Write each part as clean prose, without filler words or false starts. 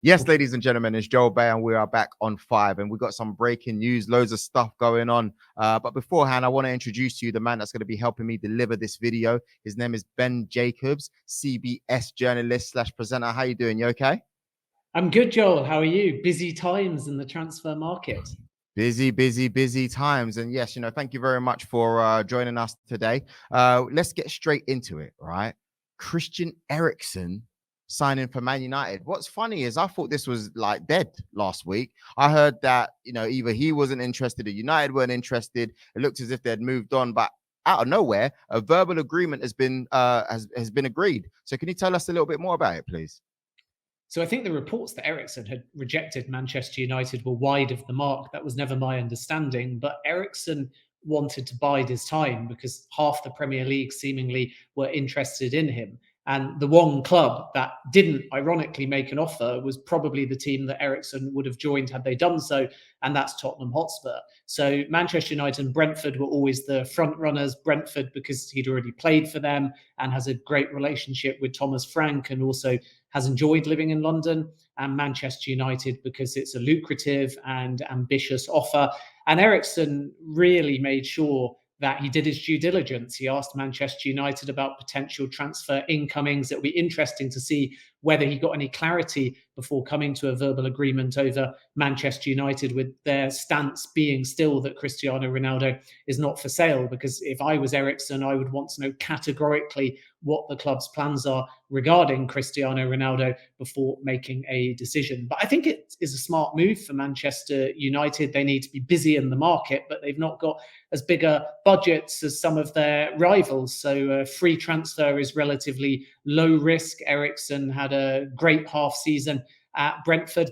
Yes, ladies and gentlemen, it's Joel Beya, and we are back on 5. And we've got some breaking news, loads of stuff going on. But beforehand, I want to introduce to you the man that's going to be helping me deliver this video. His name is Ben Jacobs, CBS journalist / presenter. How you doing? You okay? I'm good, Joel. How are you? Busy times in the transfer market. Busy times. And yes, thank you very much for joining us today. Let's get straight into it, right? Christian Eriksen signing for Man United. What's funny is I thought this was like dead last week. I heard that, either he wasn't interested or United weren't interested. It looked as if they'd moved on, but out of nowhere, a verbal agreement has been agreed. So can you tell us a little bit more about it, please? So I think the reports that Eriksen had rejected Manchester United were wide of the mark. That was never my understanding. But Eriksen wanted to bide his time because half the Premier League seemingly were interested in him. And the one club that didn't, ironically, make an offer was probably the team that Eriksen would have joined had they done so, and that's Tottenham Hotspur. So Manchester United and Brentford were always the front runners. Brentford because he'd already played for them and has a great relationship with Thomas Frank and also has enjoyed living in London, and Manchester United because it's a lucrative and ambitious offer. And Eriksen really made sure that he did his due diligence. He asked Manchester United about potential transfer incomings. It'll be interesting to see whether he got any clarity before coming to a verbal agreement over Manchester United, with their stance being still that Cristiano Ronaldo is not for sale. Because if I was Eriksen, I would want to know categorically what the club's plans are regarding Cristiano Ronaldo before making a decision. But I think it is a smart move for Manchester United. They need to be busy in the market, but they've not got as bigger budgets as some of their rivals. So free transfer is relatively low risk. Eriksen had a great half season at Brentford.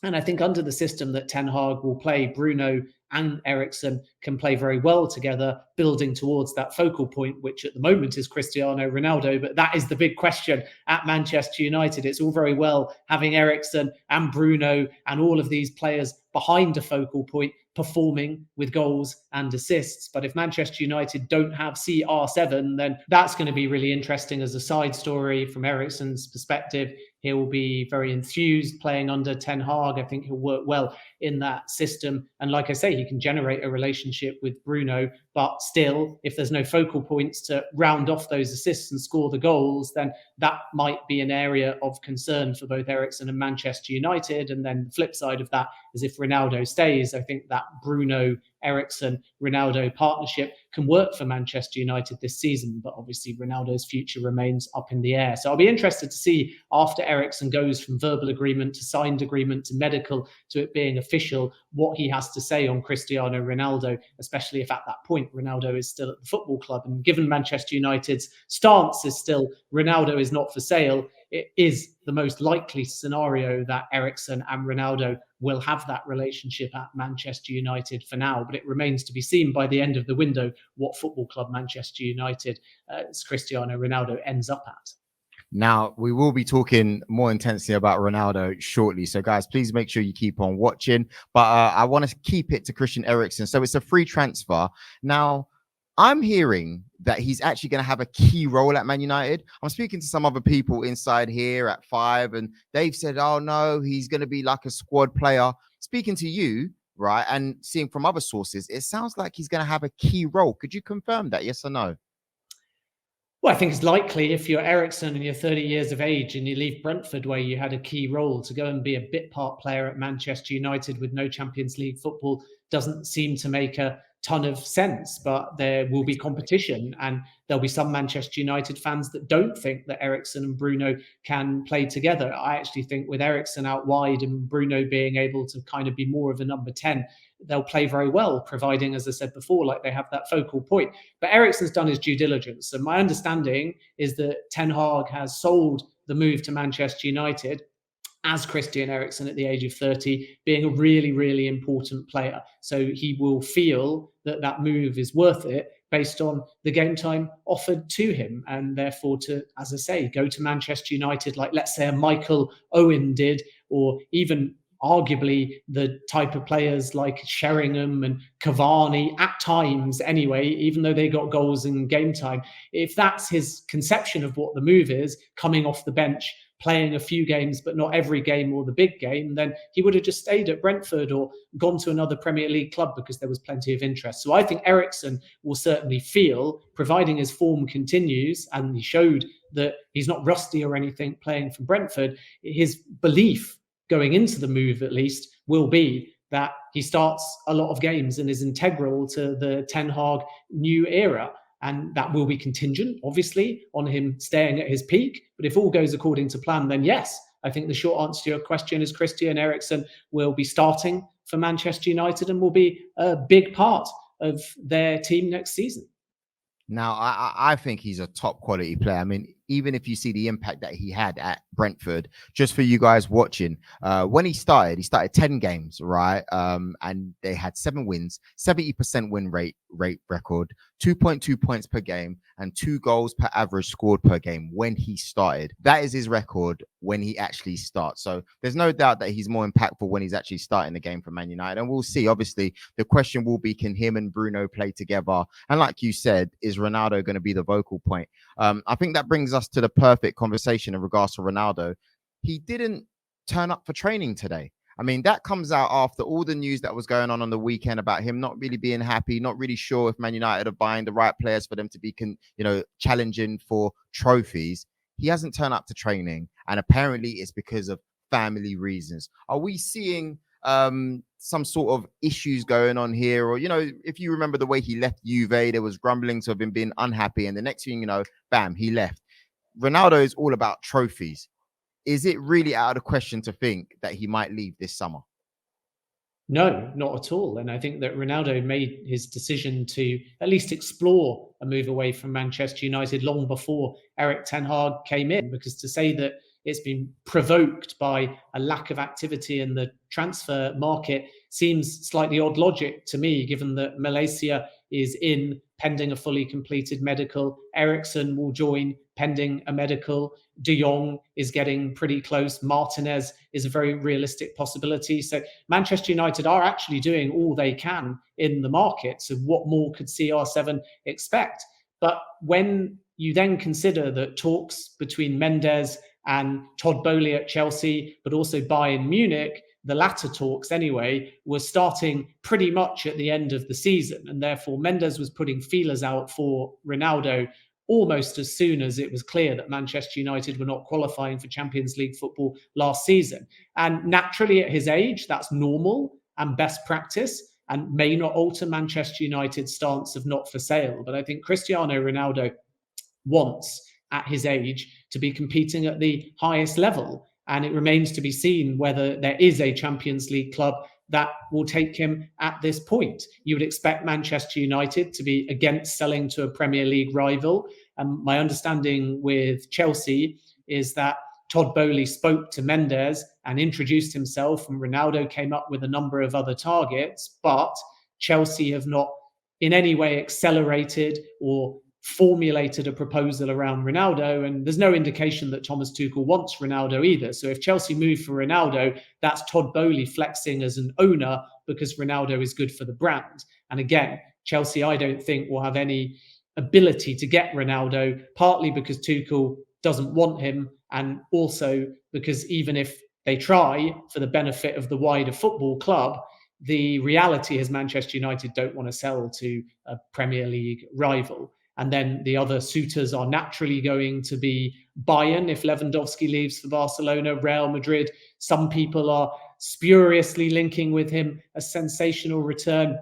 And I think under the system that Ten Hag will play, Bruno and Eriksen can play very well together, building towards that focal point, which at the moment is Cristiano Ronaldo. But that is the big question at Manchester United. It's all very well having Eriksen and Bruno and all of these players behind a focal point performing with goals and assists. But if Manchester United don't have CR7, then that's going to be really interesting as a side story from Eriksen's perspective. He'll be very enthused playing under Ten Hag. I think he'll work well in that system. And like I say, he can generate a relationship with Bruno. But still, if there's no focal points to round off those assists and score the goals, then that might be an area of concern for both Eriksen and Manchester United. And then the flip side of that is if Ronaldo stays, I think that Bruno, Eriksen, Ronaldo partnership can work for Manchester United this season. But obviously Ronaldo's future remains up in the air. So I'll be interested to see after Eriksen goes from verbal agreement to signed agreement to medical to it being official, what he has to say on Cristiano Ronaldo, especially if at that point Ronaldo is still at the football club. And given Manchester United's stance is still Ronaldo is not for sale, it is the most likely scenario that Eriksen and Ronaldo will have that relationship at Manchester United for now. But it remains to be seen by the end of the window what football club Manchester United Cristiano Ronaldo ends up at. Now, we will be talking more intensely about Ronaldo shortly. So, guys, please make sure you keep on watching. But I want to keep it to Christian Eriksen. So it's a free transfer. Now, I'm hearing that he's actually going to have a key role at Man United. I'm speaking to some other people inside here at 5, and they've said, oh, no, he's going to be like a squad player. Speaking to you, right, and seeing from other sources, it sounds like he's going to have a key role. Could you confirm that, yes or no? Well, I think it's likely if you're Eriksen and you're 30 years of age and you leave Brentford where you had a key role to go and be a bit part player at Manchester United with no Champions League football doesn't seem to make a ton of sense. But there will be competition and there'll be some Manchester United fans that don't think that Eriksen and Bruno can play together. I actually think with Eriksen out wide and Bruno being able to kind of be more of a number 10, they'll play very well, providing, as I said before, like they have that focal point. But Eriksen's done his due diligence. And my understanding is that Ten Hag has sold the move to Manchester United as Christian Eriksen at the age of 30, being a really, really important player. So he will feel that that move is worth it based on the game time offered to him. And therefore to, as I say, go to Manchester United, like let's say a Michael Owen did, or even arguably the type of players like Sheringham and Cavani at times anyway, even though they got goals in game time. If that's his conception of what the move is, coming off the bench, playing a few games, but not every game or the big game, then he would have just stayed at Brentford or gone to another Premier League club because there was plenty of interest. So I think Eriksen will certainly feel, providing his form continues, and he showed that he's not rusty or anything playing for Brentford, his belief going into the move at least will be that he starts a lot of games and is integral to the Ten Hag new era. And that will be contingent, obviously, on him staying at his peak. But if all goes according to plan, then yes, I think the short answer to your question is Christian Eriksen will be starting for Manchester United and will be a big part of their team next season. Now, I think he's a top quality player. I mean, even if you see the impact that he had at Brentford, just for you guys watching, when he started 10 games, right? And they had 7 wins, 70% win rate record, 2.2 points per game, and 2 goals per average scored per game when he started. That is his record when he actually starts. So there's no doubt that he's more impactful when he's actually starting the game for Man United. And we'll see. Obviously, the question will be, can him and Bruno play together? And like you said, is Ronaldo going to be the vocal point? I think that brings us to the perfect conversation in regards to Ronaldo. He didn't turn up for training today. I mean, that comes out after all the news that was going on the weekend about him not really being happy, not really sure if Man United are buying the right players for them to be, challenging for trophies. He hasn't turned up to training, and apparently it's because of family reasons. Are we seeing some sort of issues going on here? Or, if you remember the way he left Juve, there was grumblings of him being unhappy, and the next thing you know, bam, he left. Ronaldo is all about trophies. Is it really out of the question to think that he might leave this summer? No, not at all. And I think that Ronaldo made his decision to at least explore a move away from Manchester United long before Erik ten Hag came in, because to say that it's been provoked by a lack of activity in the transfer market seems slightly odd logic to me, given that Malaysia is in pending a fully completed medical. Eriksen will join pending a medical. De Jong is getting pretty close. Martinez is a very realistic possibility. So Manchester United are actually doing all they can in the market. So what more could CR7 expect? But when you then consider that talks between Mendes and Todd Boehly at Chelsea, but also Bayern Munich, the latter talks anyway, were starting pretty much at the end of the season. And therefore, Mendes was putting feelers out for Ronaldo almost as soon as it was clear that Manchester United were not qualifying for Champions League football last season. And naturally, at his age, that's normal and best practice, and may not alter Manchester United's stance of not for sale. But I think Cristiano Ronaldo wants, at his age, to be competing at the highest level. And it remains to be seen whether there is a Champions League club that will take him at this point. You would expect Manchester United to be against selling to a Premier League rival. And my understanding with Chelsea is that Todd Boehly spoke to Mendes and introduced himself, and Ronaldo came up with a number of other targets, but Chelsea have not in any way accelerated or formulated a proposal around Ronaldo, and there's no indication that Thomas Tuchel wants Ronaldo either. So if Chelsea move for Ronaldo, that's Todd Boehly flexing as an owner because Ronaldo is good for the brand. And again, Chelsea, I don't think, will have any ability to get Ronaldo, partly because Tuchel doesn't want him, and also because even if they try for the benefit of the wider football club, the reality is Manchester United don't want to sell to a Premier League rival. And then the other suitors are naturally going to be Bayern if Lewandowski leaves for Barcelona, Real Madrid. Some people are spuriously linking with him a sensational return.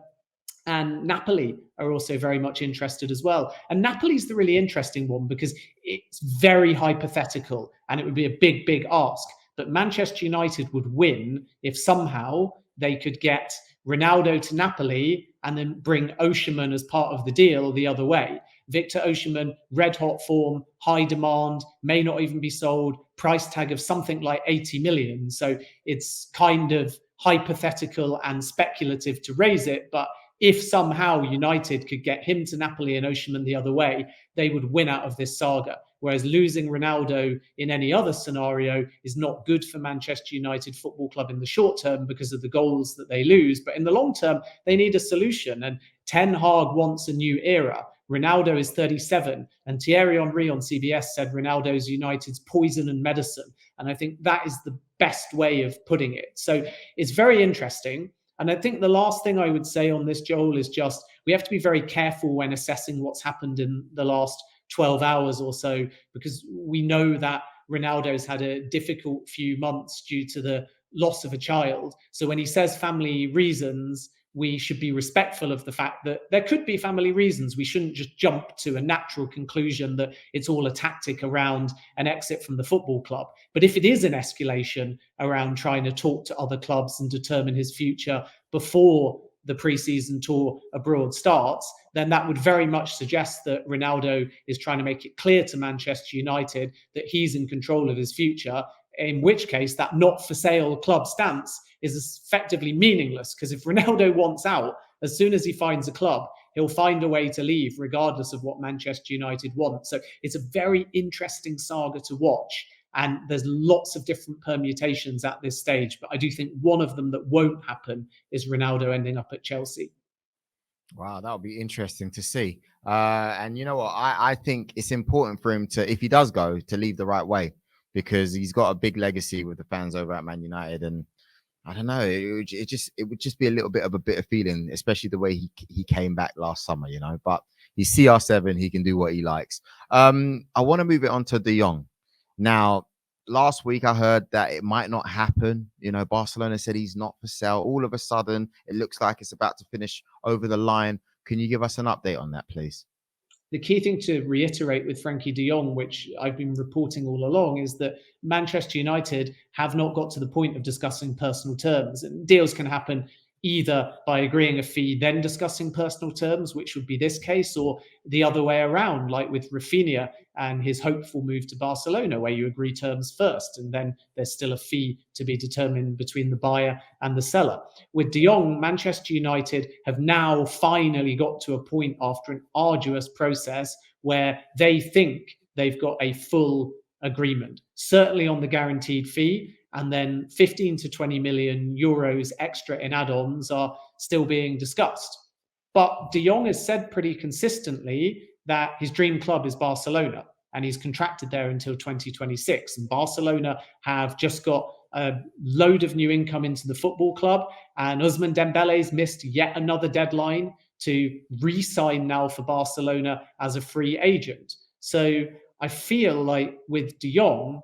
And Napoli are also very much interested as well. And Napoli's the really interesting one because it's very hypothetical and it would be a big, big ask. But Manchester United would win if somehow they could get Ronaldo to Napoli and then bring Osimhen as part of the deal the other way. Victor Osimhen, red hot form, high demand, may not even be sold, price tag of something like 80 million. So it's kind of hypothetical and speculative to raise it. But if somehow United could get him to Napoli and Osimhen the other way, they would win out of this saga. Whereas losing Ronaldo in any other scenario is not good for Manchester United Football Club in the short term because of the goals that they lose. But in the long term, they need a solution. And Ten Hag wants a new era. Ronaldo is 37, and Thierry Henry on CBS said Ronaldo is United's poison and medicine. And I think that is the best way of putting it. So it's very interesting. And I think the last thing I would say on this, Joel, is just we have to be very careful when assessing what's happened in the last 12 hours or so, because we know that Ronaldo's had a difficult few months due to the loss of a child. So when he says family reasons, we should be respectful of the fact that there could be family reasons. We shouldn't just jump to a natural conclusion that it's all a tactic around an exit from the football club. But if it is an escalation around trying to talk to other clubs and determine his future before the pre-season tour abroad starts, then that would very much suggest that Ronaldo is trying to make it clear to Manchester United that he's in control of his future, in which case that not for sale club stance is effectively meaningless, because if Ronaldo wants out, as soon as he finds a club, he'll find a way to leave regardless of what Manchester United want. So it's a very interesting saga to watch. And there's lots of different permutations at this stage. But I do think one of them that won't happen is Ronaldo ending up at Chelsea. Wow, that would be interesting to see. And you know what? I think it's important for him to, if he does go, to leave the right way, because he's got a big legacy with the fans over at Man United. And I don't know, it would just be a little bit of a bitter feeling, especially the way he came back last summer, you know. But he's CR7, he can do what he likes. I want to move it on to De Jong. Now, last week I heard that it might not happen. You know, Barcelona said he's not for sale. All of a sudden, it looks like it's about to finish over the line. Can you give us an update on that, please? The key thing to reiterate with Frenkie de Jong, which I've been reporting all along, is that Manchester United have not got to the point of discussing personal terms. And deals can happen either by agreeing a fee, then discussing personal terms, which would be this case, or the other way around, like with Rafinha and his hopeful move to Barcelona, where you agree terms first, and then there's still a fee to be determined between the buyer and the seller. With De Jong, Manchester United have now finally got to a point after an arduous process where they think they've got a full agreement, certainly on the guaranteed fee, and then 15 to 20 million euros extra in add-ons are still being discussed. But De Jong has said pretty consistently that his dream club is Barcelona, and he's contracted there until 2026. And Barcelona have just got a load of new income into the football club, and Ousmane Dembele's missed yet another deadline to re-sign now for Barcelona as a free agent. So I feel like with De Jong,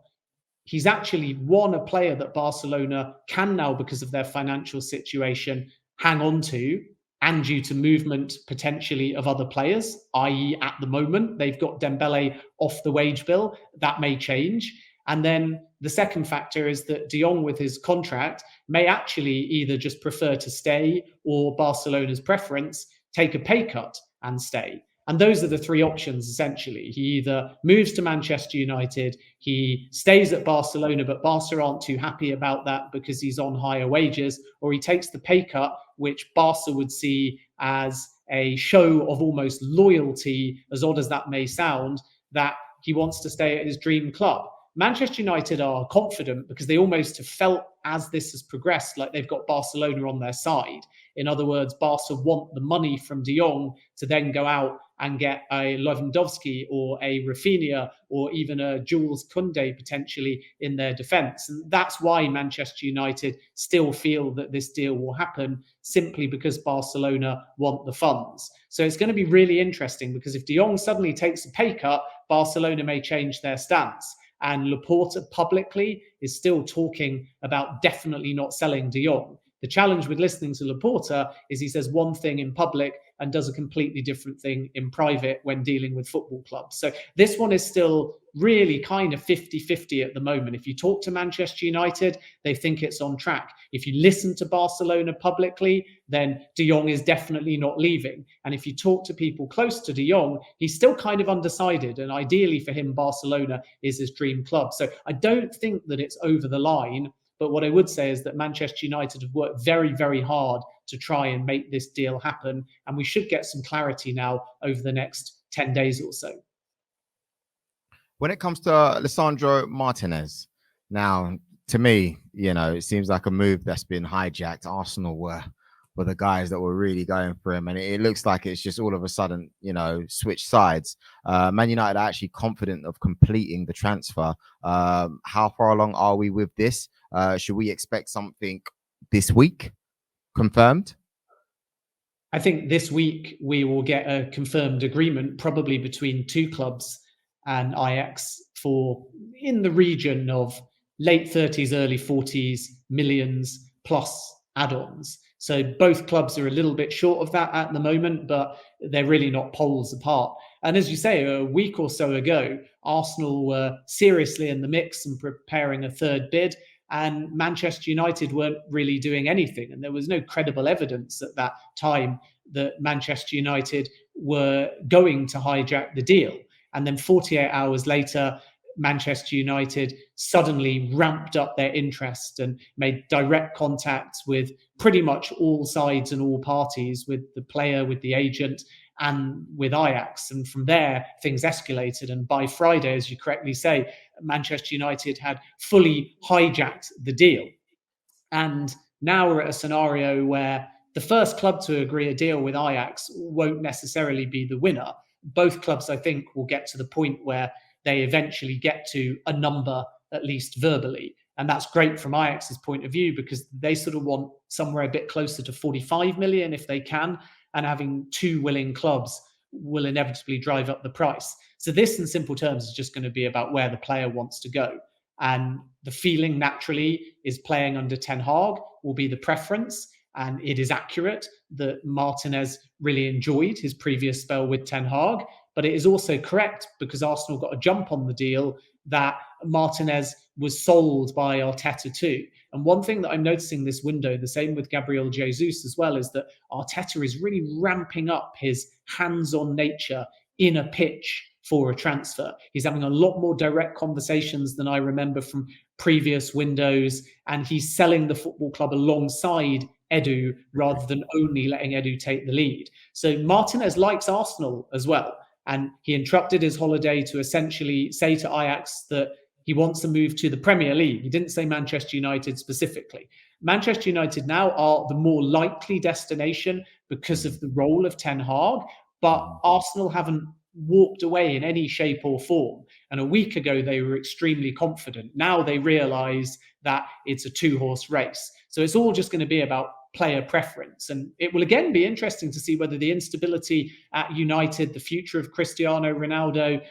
he's actually a player that Barcelona can now, because of their financial situation, hang on to, and due to movement potentially of other players, i.e. at the moment, they've got Dembele off the wage bill. That may change. And then the second factor is that De Jong, with his contract, may actually either just prefer to stay, or Barcelona's preference, take a pay cut and stay. And those are the three options, essentially. He either moves to Manchester United, he stays at Barcelona, but Barca aren't too happy about that because he's on higher wages, or he takes the pay cut, which Barca would see as a show of almost loyalty, as odd as that may sound, that he wants to stay at his dream club. Manchester United are confident because they almost have felt, as this has progressed, like they've got Barcelona on their side. In other words, Barca want the money from De Jong to then go out and get a Lewandowski or a Rafinha or even a Jules Koundé potentially in their defence. And that's why Manchester United still feel that this deal will happen, simply because Barcelona want the funds. So it's going to be really interesting, because if De Jong suddenly takes a pay cut, Barcelona may change their stance. And Laporta publicly is still talking about definitely not selling De Jong. The challenge with listening to Laporta is he says one thing in public and does a completely different thing in private when dealing with football clubs. So this one is still really kind of 50-50 at the moment. If you talk to Manchester United, they think it's on track. If you listen to Barcelona publicly, then De Jong is definitely not leaving. And if you talk to people close to De Jong, he's still kind of undecided. And ideally for him, Barcelona is his dream club. So I don't think that it's over the line. But what I would say is that Manchester United have worked very, very hard to try and make this deal happen. And we should get some clarity now over the next 10 days or so. When it comes to Lisandro Martínez, now, to me, you know, it seems like a move that's been hijacked. Arsenal were were the guys that were really going for him. And it looks like it's just all of a sudden, switch sides. Man United are actually confident of completing the transfer. How far along are we with this? Should we expect something this week confirmed? I think this week we will get a confirmed agreement, probably between two clubs and Ajax, for in the region of late 30s, early 40s, millions plus add-ons. So both clubs are a little bit short of that at the moment, but they're really not poles apart. And as you say, a week or so ago, Arsenal were seriously in the mix and preparing a third bid, and Manchester United weren't really doing anything. And there was no credible evidence at that time that Manchester United were going to hijack the deal. And then 48 hours later, Manchester United suddenly ramped up their interest and made direct contacts with pretty much all sides and all parties, with the player, with the agent, and with Ajax. And from there, things escalated. And by Friday, as you correctly say, Manchester United had fully hijacked the deal. And now we're at a scenario where the first club to agree a deal with Ajax won't necessarily be the winner. Both clubs, I think, will get to the point where they eventually get to a number, at least verbally. And that's great from Ajax's point of view, because they sort of want somewhere a bit closer to 45 million if they can. And having two willing clubs will inevitably drive up the price. So this, in simple terms, is just going to be about where the player wants to go. And the feeling naturally is playing under Ten Hag will be the preference. And it is accurate that Martinez really enjoyed his previous spell with Ten Hag. But it is also correct, because Arsenal got a jump on the deal, that Martinez was sold by Arteta too. And one thing that I'm noticing this window, the same with Gabriel Jesus as well, is that Arteta is really ramping up his hands-on nature in a pitch for a transfer. He's having a lot more direct conversations than I remember from previous windows, and he's selling the football club alongside Edu rather than only letting Edu take the lead. So Martinez likes Arsenal as well, and he interrupted his holiday to essentially say to Ajax that he wants to move to the Premier League. He didn't say Manchester United specifically. Manchester United now are the more likely destination because of the role of Ten Hag, but Arsenal haven't walked away in any shape or form. And a week ago, they were extremely confident. Now they realise that it's a two-horse race. So it's all just going to be about player preference. And it will again be interesting to see whether the instability at United, the future of Cristiano Ronaldo,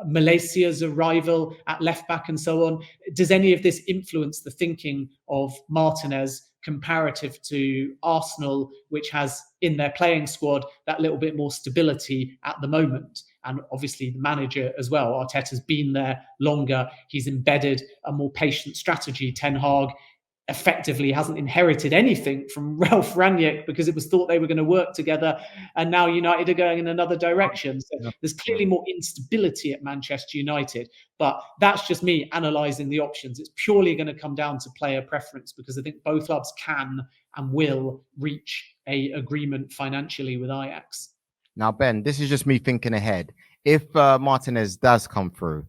Malaysia's arrival at left back and so on, does any of this influence the thinking of Martinez comparative to Arsenal, which has in their playing squad that little bit more stability at the moment? And obviously the manager as well. Arteta's been there longer. He's embedded a more patient strategy. Ten Hag effectively hasn't inherited anything from Ralph Rangnick, because it was thought they were going to work together, and now United are going in another direction. So there's clearly more instability at Manchester United, but that's just me analysing the options. It's purely going to come down to player preference, because I think both clubs can and will reach a agreement financially with Ajax. Now, Ben, this is just me thinking ahead. If Martinez does come through,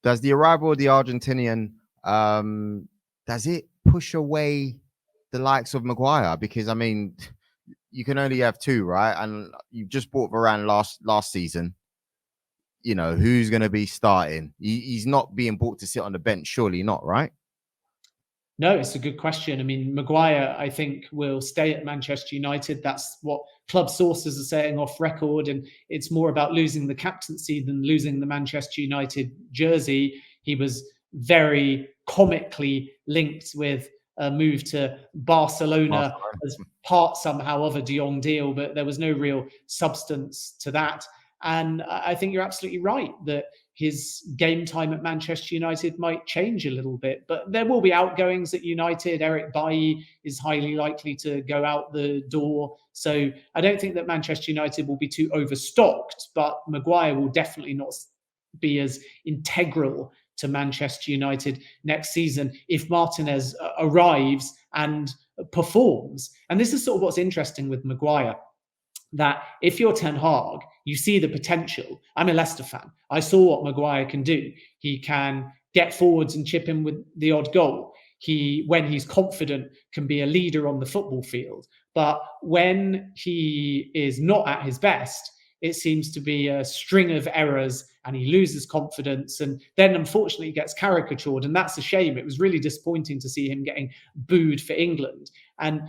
does the arrival of the Argentinian, does it push away the likes of Maguire? Because, I mean, you can only have two, right? And you just bought Varane last season. You know, who's going to be starting? He's not being bought to sit on the bench, surely not, right? No, it's a good question. I mean, Maguire, I think, will stay at Manchester United. That's what club sources are saying off record. And it's more about losing the captaincy than losing the Manchester United jersey. He was very comically linked with a move to Barcelona as part somehow of a De Jong deal, but there was no real substance to that. And I think you're absolutely right that his game time at Manchester United might change a little bit, but there will be outgoings at United. Erik Beya is highly likely to go out the door. So I don't think that Manchester United will be too overstocked, but Maguire will definitely not be as integral to Manchester United next season if Martinez arrives and performs. And this is sort of what's interesting with Maguire, that if you're Ten Hag, you see the potential. I'm a Leicester fan. I saw what Maguire can do. He can get forwards and chip in with the odd goal. when he's confident, can be a leader on the football field. But when he is not at his best, it seems to be a string of errors and he loses confidence and then unfortunately gets caricatured. And that's a shame. It was really disappointing to see him getting booed for England. And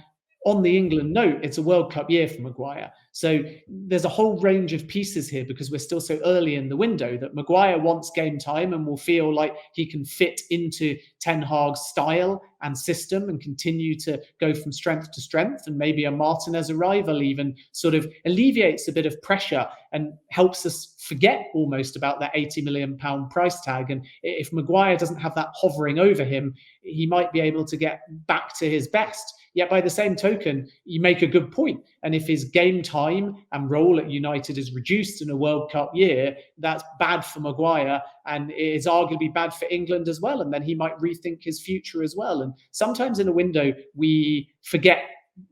on the England note, it's a World Cup year for Maguire. So there's a whole range of pieces here because we're still so early in the window that Maguire wants game time and will feel like he can fit into Ten Hag's style and system and continue to go from strength to strength. And maybe a Martinez arrival even sort of alleviates a bit of pressure and helps us forget almost about that £80 million price tag. And if Maguire doesn't have that hovering over him, he might be able to get back to his best. Yet by the same token, you make a good point. And if his game time and role at United is reduced in a World Cup year, that's bad for Maguire and it is arguably bad for England as well. And then he might rethink his future as well. And sometimes in a window, we forget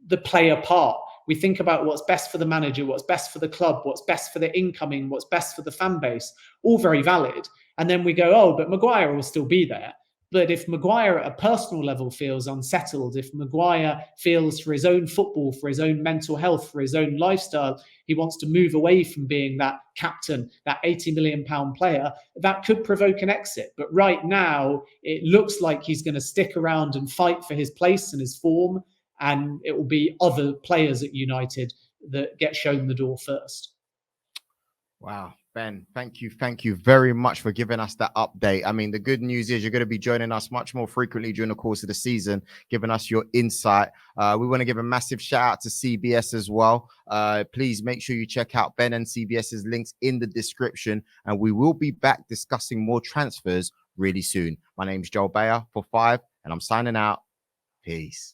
the player part. We think about what's best for the manager, what's best for the club, what's best for the incoming, what's best for the fan base, all very valid. And then we go, oh, but Maguire will still be there. But if Maguire at a personal level feels unsettled, if Maguire feels for his own football, for his own mental health, for his own lifestyle, he wants to move away from being that captain, that £80 million player, that could provoke an exit. But right now, it looks like he's going to stick around and fight for his place and his form. And it will be other players at United that get shown the door first. Wow, Ben, thank you very much for giving us that update. I mean, the good news is you're going to be joining us much more frequently during the course of the season, giving us your insight. We want to give a massive shout out to CBS as well. Please make sure you check out Ben and CBS's links in the description, and we will be back discussing more transfers really soon. My name's Joel Beya for 5, and I'm signing out. Peace.